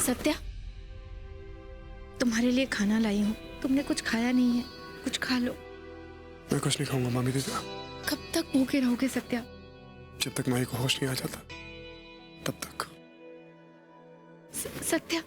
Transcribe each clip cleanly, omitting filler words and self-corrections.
सत्या, तुम्हारे लिए खाना लाई हूँ। तुमने कुछ खाया नहीं है, कुछ खा लो। मैं कुछ नहीं खाऊंगा मामी दीदी। कब तक भूखे रहोगे सत्या? जब तक माही को होश नहीं आ जाता तब तक। सत्या,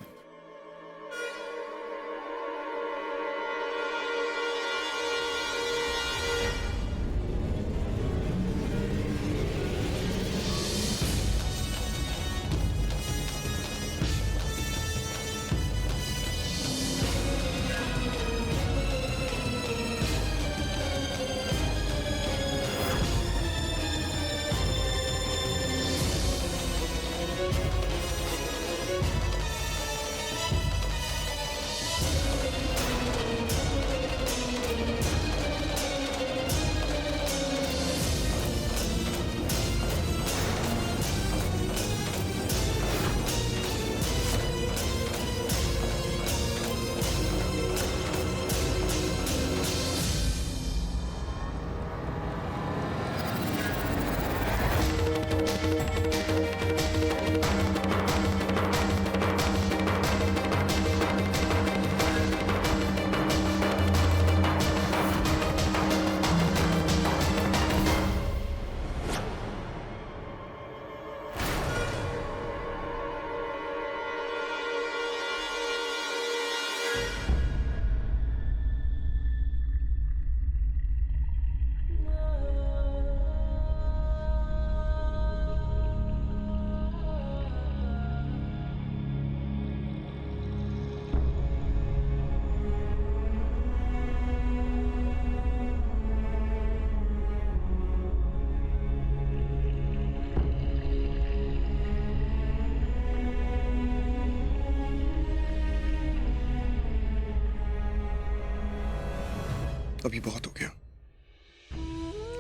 अभी बहुत हो गया।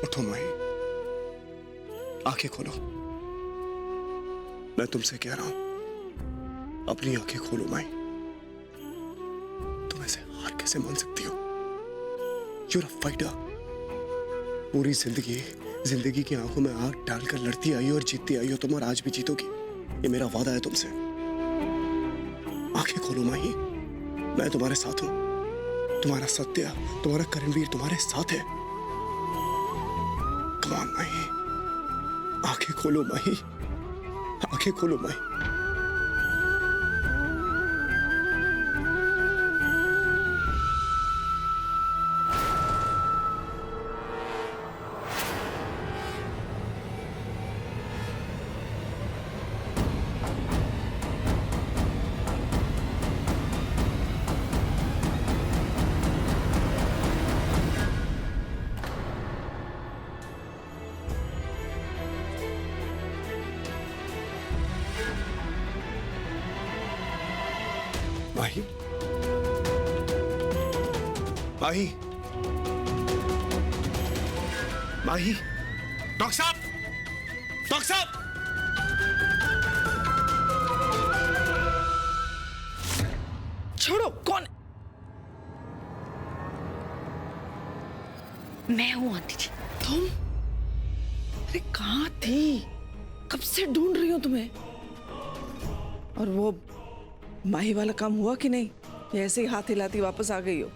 उठो माही, आंखें खोलो। मैं तुमसे कह रहा हूं, अपनी आंखें खोलो माही। तुम ऐसे हार कैसे मान सकती हो? You're a fighter। पूरी जिंदगी की आंखों में आग डालकर लड़ती आई और जीतती आई हो तुम, और आज भी जीतोगी। ये मेरा वादा है तुमसे। आंखें खोलो माही, मैं तुम्हारे साथ हूं। तुम्हारा सत्या, तुम्हारा करणवीर तुम्हारे साथ है। कम ऑन माही, आंखें खोलो माही, आंखें खोलो माही। माही, माही, माही, डॉक्टर साहब, डॉक्टर साहब। छोड़ो, कौन? मैं हूं आंटी जी। तुम? अरे कहाँ थी? कब से ढूंढ रही हूं तुम्हें। और वो माही वाला काम हुआ कि नहीं? या ऐसे ही हाथ हिलाती वापस आ गई हो?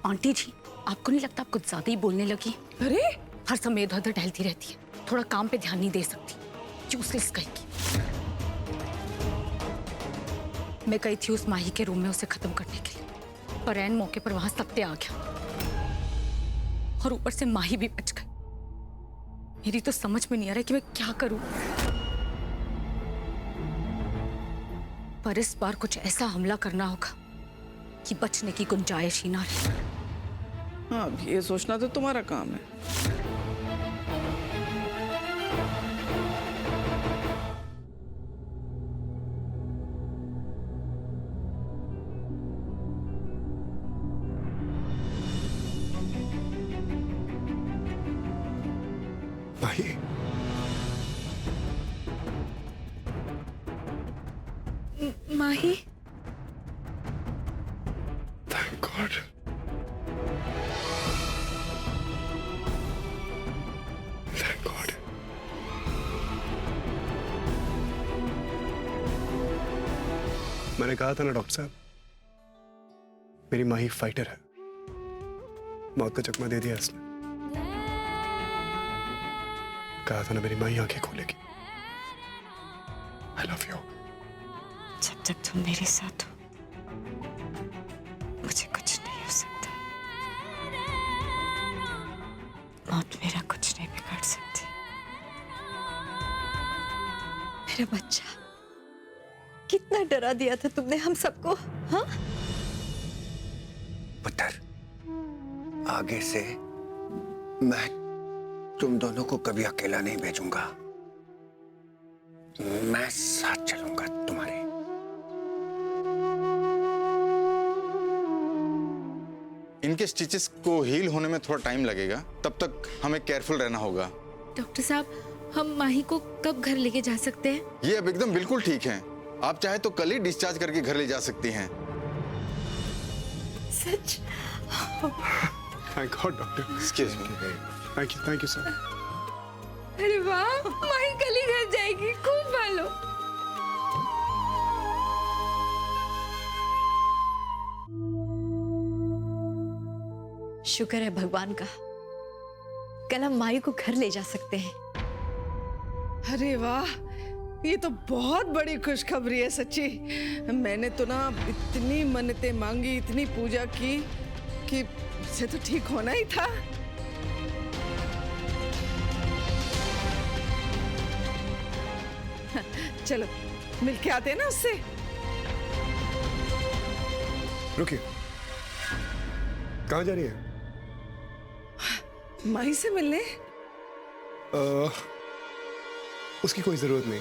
आंटी जी, आपको नहीं लगता आप कुछ ज्यादा ही बोलने लगी? अरे हर समय इधर उधर टहलती रहती है, थोड़ा काम पे ध्यान नहीं दे सकती। यूजलेस कहेगी। मैं गई थी उस माही के रूम में उसे खत्म करने के लिए, पर ऐन मौके पर वहां सत्य आ गया और ऊपर से माही भी बच गई। मेरी तो समझ में नहीं आ रहा कि मैं क्या करूं। पर इस बार कुछ ऐसा हमला करना होगा कि बचने की गुंजाइश ही ना रहे। हाँ, ये सोचना तो तुम्हारा काम है। माही, माही, थैंक गॉड। Thank God. मैंने कहा था ना डॉक्टर साहब, मेरी माही फाइटर है। मौत का चकमा दे दिया इसने। कहा था ना मेरी माही आंखें खोलेगी। I love you. जब तक तुम मेरे साथ हो मुझे कुछ नहीं हो सकता। मौत मेरा कुछ नहीं बिगाड़ सकती। मेरा बच्चा, कितना डरा दिया था तुमने हम सबको, हाँ? पुत्र, आगे से मैं तुम दोनों को कभी अकेला नहीं भेजूंगा। मैं साथ चलूंगा तुम्हारे। इनके स्टिचेस को हील होने में थोड़ा टाइम लगेगा, तब तक हमें केयरफुल रहना होगा। डॉक्टर साहब, हम माही को कब घर लेके जा सकते हैं? ये अब एकदम बिल्कुल ठीक है। आप चाहे तो कल ही डिस्चार्ज करके घर ले जा सकती हैं। सच? Thank God doctor. Excuse me. Thank you sir. अरे वाह, माही कल ही घर जाएगी, खूब भालो। शुक्र है भगवान का, कल हम माही को घर ले जा सकते हैं। अरे वाह, ये तो बहुत बड़ी खुशखबरी है सच्ची। मैंने तो ना इतनी मन्नतें मांगी, इतनी पूजा की कि इसे तो ठीक होना ही था। चलो मिलके आते हैं ना उससे। रुकिए, कहाँ जा रही है? माही से मिलने? उसकी कोई जरूरत नहीं।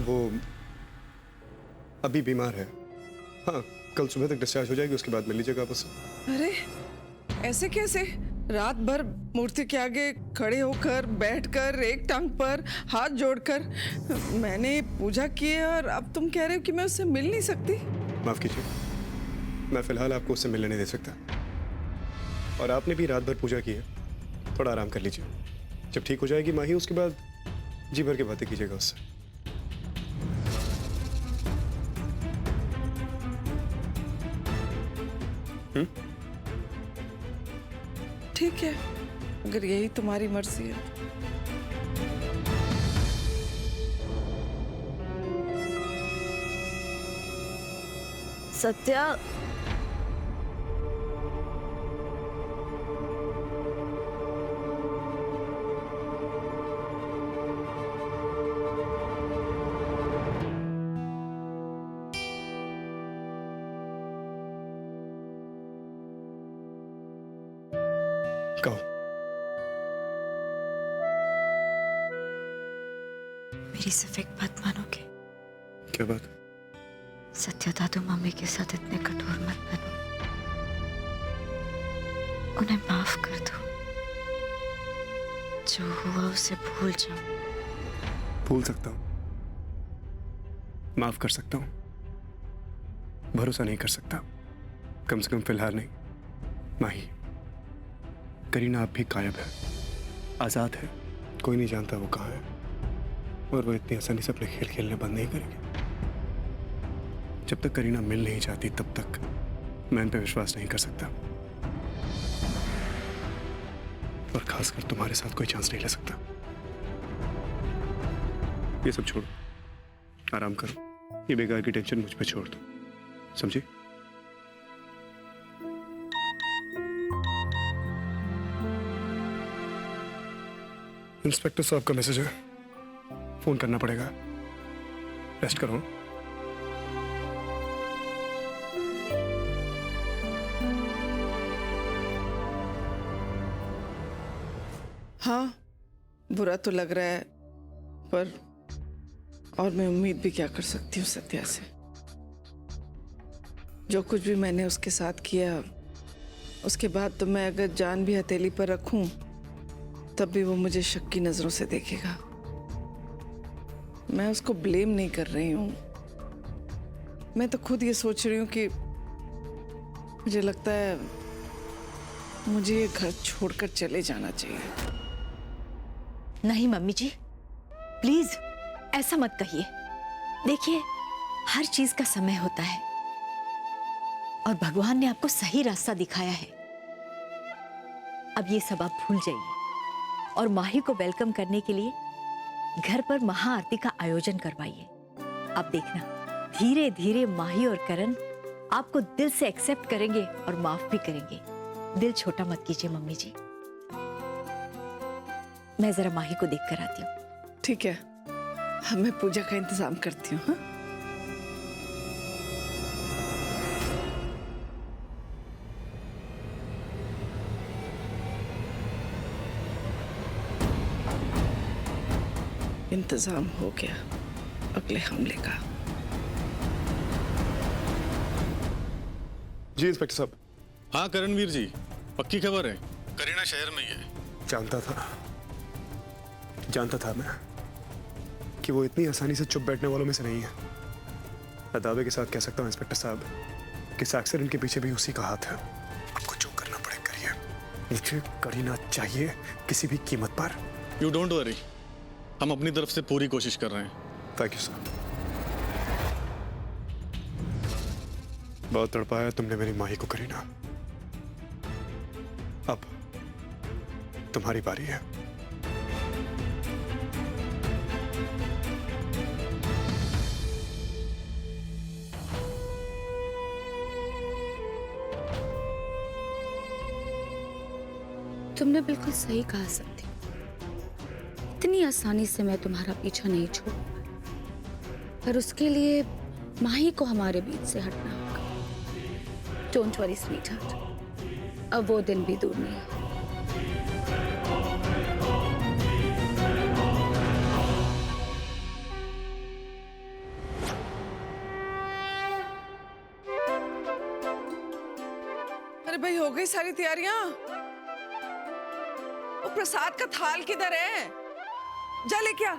वो अभी बीमार है। हाँ, कल सुबह तक डिस्चार्ज हो जाएगी, उसके बाद मिल लीजिएगा आप उससे। अरे ऐसे कैसे? रात भर मूर्ति के आगे खड़े होकर, बैठकर, एक टांग पर हाथ जोड़कर मैंने पूजा की है, और अब तुम कह रहे हो कि मैं उससे मिल नहीं सकती? माफ कीजिए, मैं फिलहाल आपको उससे मिलने नहीं दे सकता। और आपने भी रात भर पूजा की है, थोड़ा आराम कर लीजिए। जब ठीक हो जाएगी माही, उसके बाद जी भर के बातें कीजिएगा उससे। ठीक है, अगर यही तुम्हारी मर्जी है। सत्या, कहो। मेरी सिर्फ एक बात मानोगे? क्या बात? सत्या दादू मम्मी के साथ इतने कठोर मत बनो। उन्हें माफ कर दो। जो हुआ उसे भूल जाओ। भूल सकता हूँ, माफ कर सकता हूँ, भरोसा नहीं कर सकता। कम से कम फिलहाल नहीं। माही, करीना अब भी गायब है, आजाद है, कोई नहीं जानता वो कहाँ है। और वो इतनी आसानी से अपने खेल खेलने बंद नहीं करेंगे। जब तक करीना मिल नहीं जाती तब तक मैं इन पे विश्वास नहीं कर सकता, और खासकर तुम्हारे साथ कोई चांस नहीं ले सकता। ये सब छोड़ो, आराम करो। ये बेकार की टेंशन मुझ पे छोड़ दो, समझी? इंस्पेक्टर साहब का मैसेज है, फोन करना पड़ेगा। रेस्ट करो। हाँ, बुरा तो लग रहा है, पर और मैं उम्मीद भी क्या कर सकती हूँ सत्या से। जो कुछ भी मैंने उसके साथ किया, उसके बाद तो मैं अगर जान भी हथेली पर रखूं तब भी वो मुझे शक की नजरों से देखेगा। मैं उसको ब्लेम नहीं कर रही हूँ, मैं तो खुद ये सोच रही हूँ कि मुझे लगता है मुझे ये घर छोड़कर चले जाना चाहिए। नहीं मम्मी जी, प्लीज ऐसा मत कहिए। देखिए, हर चीज का समय होता है और भगवान ने आपको सही रास्ता दिखाया है। अब ये सब आप भूल जाइए और माही को वेलकम करने के लिए घर पर महाआरती का आयोजन करवाइए। अब देखना, धीरे धीरे माही और करण आपको दिल से एक्सेप्ट करेंगे और माफ भी करेंगे। दिल छोटा मत कीजिए मम्मी जी। मैं जरा माही को देख कर आती हूँ। ठीक है, मैं पूजा का इंतजाम करती हूँ। हाँ? इंतजाम हो गया अगले हमले का। जी इंस्पेक्टर साहब। हाँ करणवीर जी, पक्की खबर है, करीना शहर में ही है। जानता था मैं कि वो इतनी आसानी से चुप बैठने वालों में से नहीं है। मैं दावे के साथ कह सकता हूँ इंस्पेक्टर साहब कि इस एक्सीडेंट के पीछे भी उसी का हाथ है। आपको जो करना पड़े करिए, मुझे करीना चाहिए किसी भी कीमत पर। यू डोंट वरी, हम अपनी तरफ से पूरी कोशिश कर रहे हैं। Thank you sir. बहुत तड़पाया तुमने मेरी माही को करीना, अब तुम्हारी बारी है। तुमने बिल्कुल सही कहा सत्य, इतनी आसानी से मैं तुम्हारा पीछा नहीं छोड़, पर उसके लिए माही को हमारे बीच से हटना होगा। डोंट वरी स्वीटहार्ट, अब वो दिन भी दूर नहीं है। अरे भाई, हो गई सारी तैयारियां? वो प्रसाद का थाल किधर है? जा लेके आ।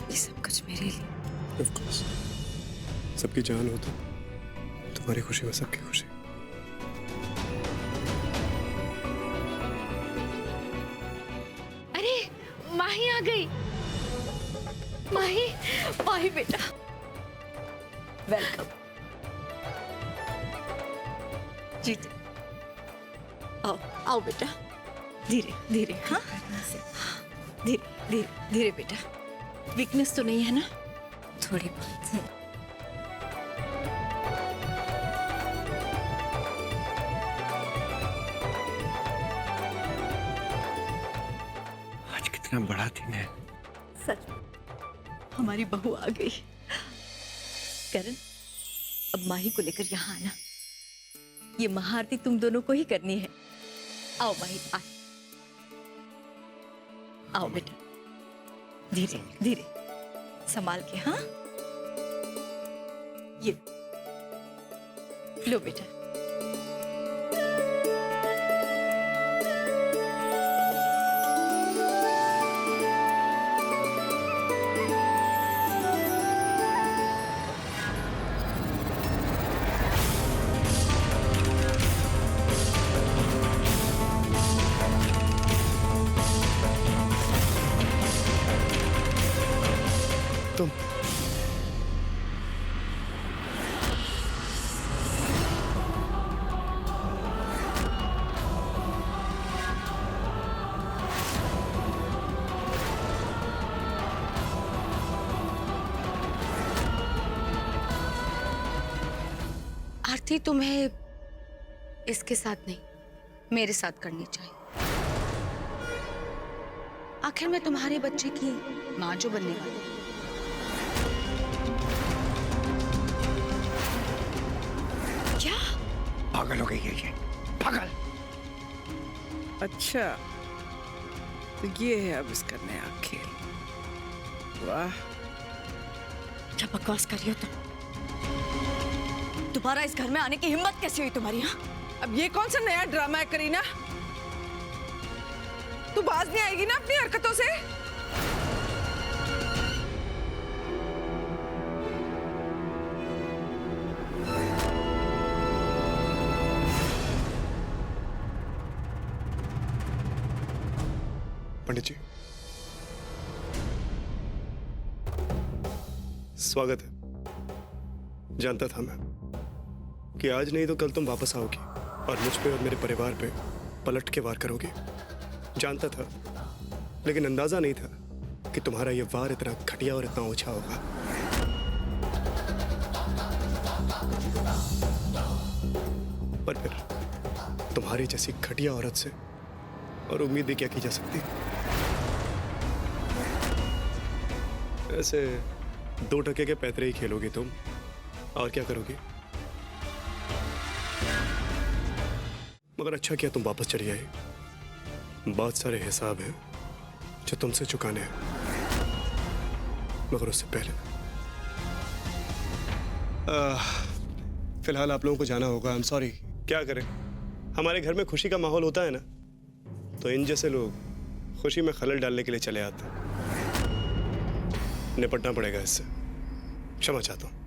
ये सब कुछ मेरे लिए। Of course. सबकी जान हो तो तुम्हारी खुशी में सबकी खुशी। अरे माही आ गई। माही, माही बेटा, वेलकम। जीत, आओ आओ बेटा, धीरे धीरे। हाँ, धीरे धीरे धीरे बेटा। वीकनेस तो नहीं है ना? थोड़ी बहुत। आज कितना बड़ा दिन है। सच में, हमारी बहू आ गई। करण, अब माही को लेकर यहाँ आना। ये महाआरती तुम दोनों को ही करनी है। आओ माही, आओ बेटा, धीरे धीरे संभाल के। हाँ, ये लो बेटा। तुम आरती तुम्हें इसके साथ नहीं, मेरे साथ करनी चाहिए। आखिर मैं तुम्हारे बच्चे की माँ जो बनने वाली हूं। क्या पागल हो गई है ये, पागल। अच्छा, तो ये है अब इसका नया खेल। वाह, क्या बकवास कर रही हो तुम? दोबारा इस घर में आने की हिम्मत कैसे हुई तुम्हारी? हाँ, अब ये कौन सा नया ड्रामा है करीना? तू बाज नहीं आएगी ना अपनी हरकतों से? पंडित जी, स्वागत है। जानता था मैं कि आज नहीं तो कल तुम वापस आओगी और मुझ पे और मेरे परिवार पे पलट के वार करोगी। जानता था, लेकिन अंदाजा नहीं था कि तुम्हारा ये वार इतना घटिया और इतना ऊंचा होगा। पर फिर तुम्हारी जैसी घटिया औरत से और उम्मीद भी क्या की जा सकती? ऐसे 2 टके के पैतरे ही खेलोगी तुम, और क्या करोगी? मगर अच्छा किया तुम वापस चली आई। बहुत सारे हिसाब हैं जो तुमसे चुकाने हैं, मगर उससे पहले फिलहाल आप लोगों को जाना होगा। आई एम सॉरी, क्या करें, हमारे घर में खुशी का माहौल होता है ना, तो इन जैसे लोग खुशी में खलल डालने के लिए चले आते हैं। निपटना पड़ेगा इससे, क्षमा चाहता हूं।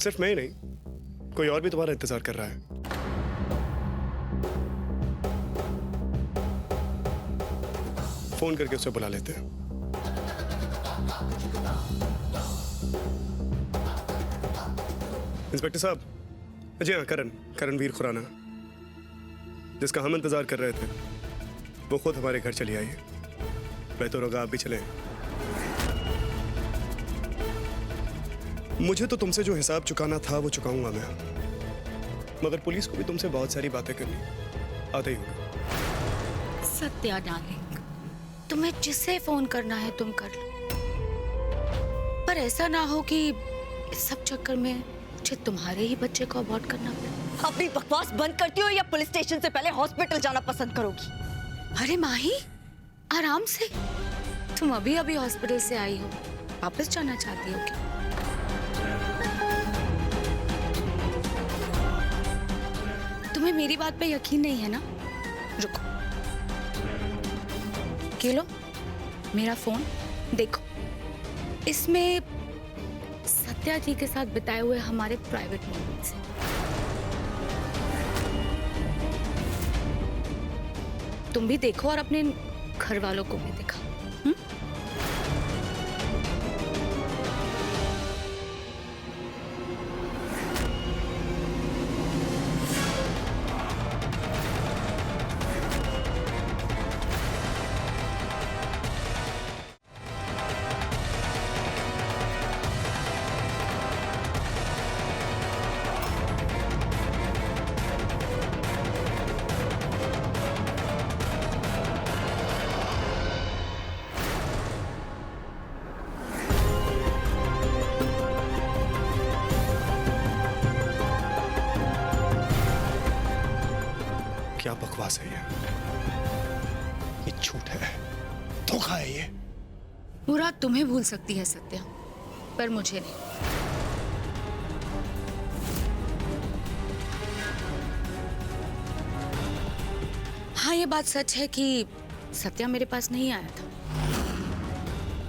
सिर्फ मैं ही नहीं, कोई और भी तुम्हारा इंतजार कर रहा है। फोन करके उसे बुला लेते हैं। इंस्पेक्टर साहब, जी हाँ, करणवीर खुराना, जिसका हम इंतजार कर रहे थे, वो खुद हमारे घर चली आई है। बेहतर होगा आप भी चलें। मुझे तो तुमसे जो हिसाब चुकाना था वो चुकाऊंगा मैं, मगर पुलिस को भी तुमसे बहुत सारी बातें करनी आता ही होगा। सत्या डार्लिंग, तुम्हें जिसे फोन करना है तुम कर लो, पर ऐसा ना हो कि इस सब चक्कर में मुझे तुम्हारे ही बच्चे को अबॉर्ट करना पड़े। अपनी बकवास बंद करती हो या पुलिस स्टेशन से पहले हॉस्पिटल जाना पसंद करोगी? अरे माही, आराम से, तुम अभी अभी हॉस्पिटल से आई हो, वापस जाना चाहती हो क्या? तुम्हें मेरी बात पे यकीन नहीं है ना? रुको, ये लो मेरा फोन, देखो इसमें सत्या जी के साथ बिताए हुए हमारे प्राइवेट मोमेंट्स हैं। तुम भी देखो और अपने घर वालों को भी दिखाओ। क्या बकवास है ये झूठ है, धोखा है ये। मुराद तुम्हें भूल सकती है सत्या, पर मुझे नहीं। हाँ, ये बात सच है कि सत्या मेरे पास नहीं आया था,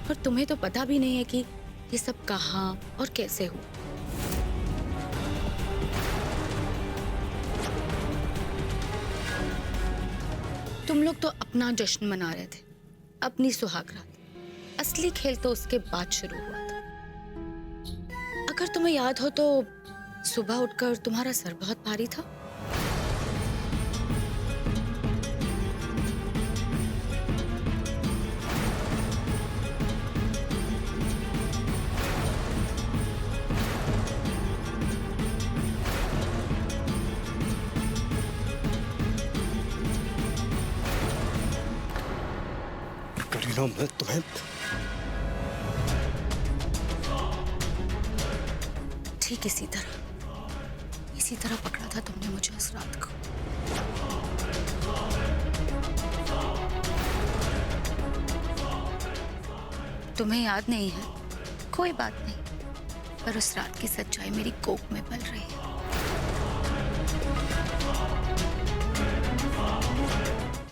पर तुम्हें तो पता भी नहीं है कि ये सब कहाँ और कैसे हुआ। तुम लोग तो अपना जश्न मना रहे थे, अपनी सुहागरात। असली खेल तो उसके बाद शुरू हुआ था। अगर तुम्हें याद हो तो सुबह उठकर तुम्हारा सर बहुत भारी था। करीना, मैं तुम्हें ठीक इसी तरह पकड़ा था तुमने मुझे उस रात को। तुम्हें याद नहीं है, कोई बात नहीं, पर उस रात की सच्चाई मेरी कोख में पल रही है।